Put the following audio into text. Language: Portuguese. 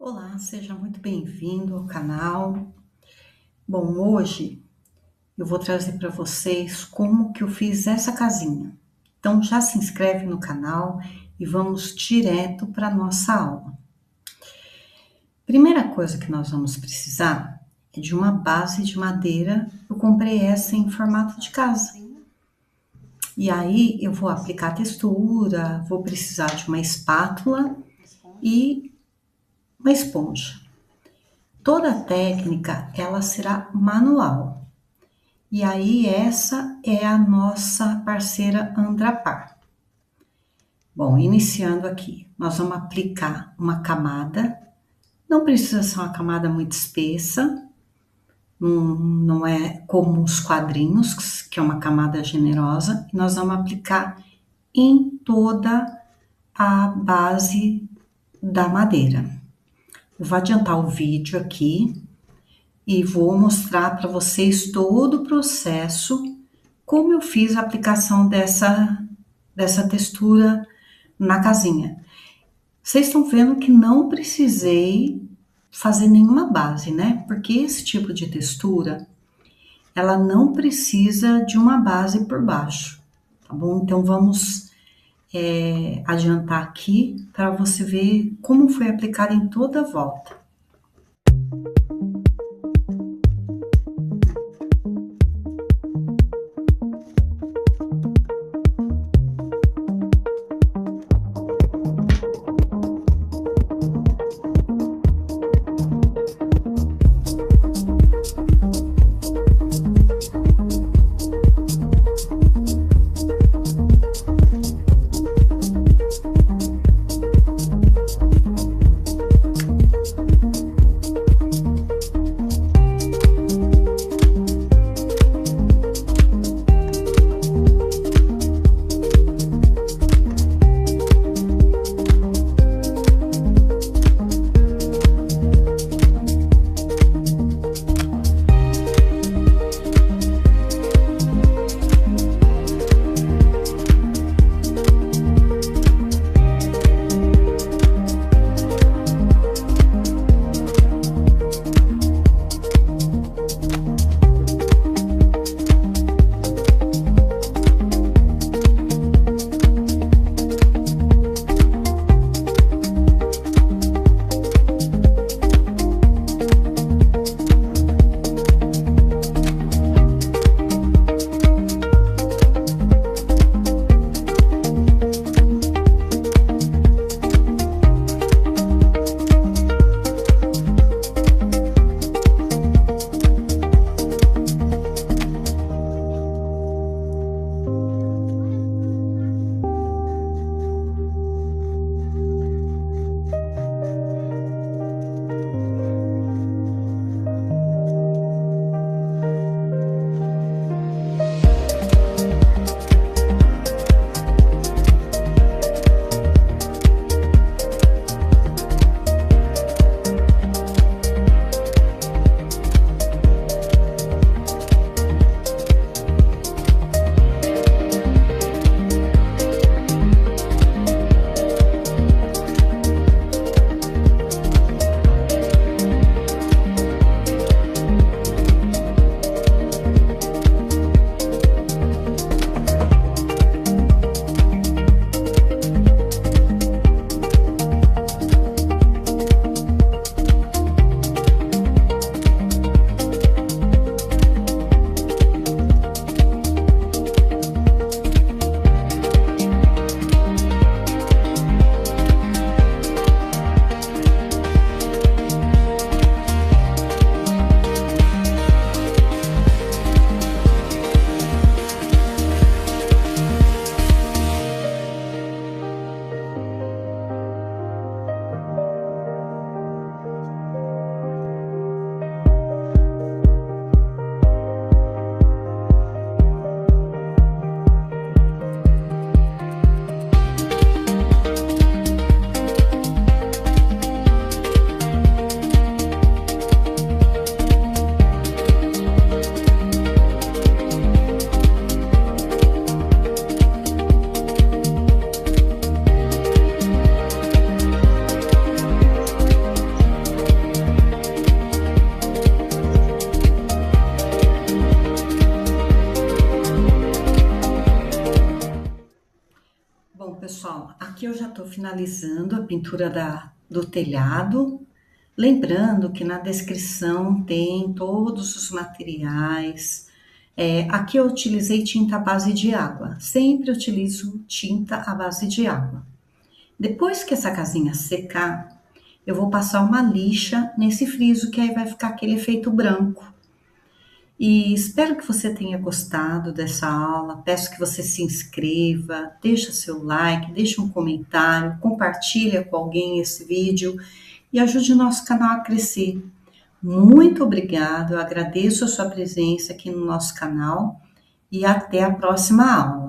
Olá, seja muito bem-vindo ao canal. Bom, hoje eu vou trazer para vocês como que eu fiz essa casinha. Então já se inscreve no canal e vamos direto para a nossa aula. Primeira coisa que nós vamos precisar é de uma base de madeira. Eu comprei essa em formato de casa. E aí eu vou aplicar textura, vou precisar de uma espátula e uma esponja. Toda a técnica, ela será manual. E aí, essa é a nossa parceira Andrapar. Bom, iniciando aqui, nós vamos aplicar uma camada. Não precisa ser uma camada muito espessa. Não é como os quadrinhos, que é uma camada generosa. E nós vamos aplicar em toda a base da madeira. Eu vou adiantar o vídeo aqui e vou mostrar para vocês todo o processo, como eu fiz a aplicação dessa textura na casinha. Vocês estão vendo que não precisei fazer nenhuma base, né? Porque esse tipo de textura, ela não precisa de uma base por baixo, tá bom? Então vamos adiantar aqui para você ver como foi aplicado em toda a volta. estou finalizando a pintura do telhado. Lembrando que na descrição tem todos os materiais. Aqui eu utilizei tinta à base de água. Sempre utilizo tinta à base de água. Depois que essa casinha secar, eu vou passar uma lixa nesse friso, que aí vai ficar aquele efeito branco. E espero que você tenha gostado dessa aula. Peço que você se inscreva, deixa seu like, deixa um comentário, compartilha com alguém esse vídeo e ajude o nosso canal a crescer. Muito obrigado, eu agradeço a sua presença aqui no nosso canal e até a próxima aula.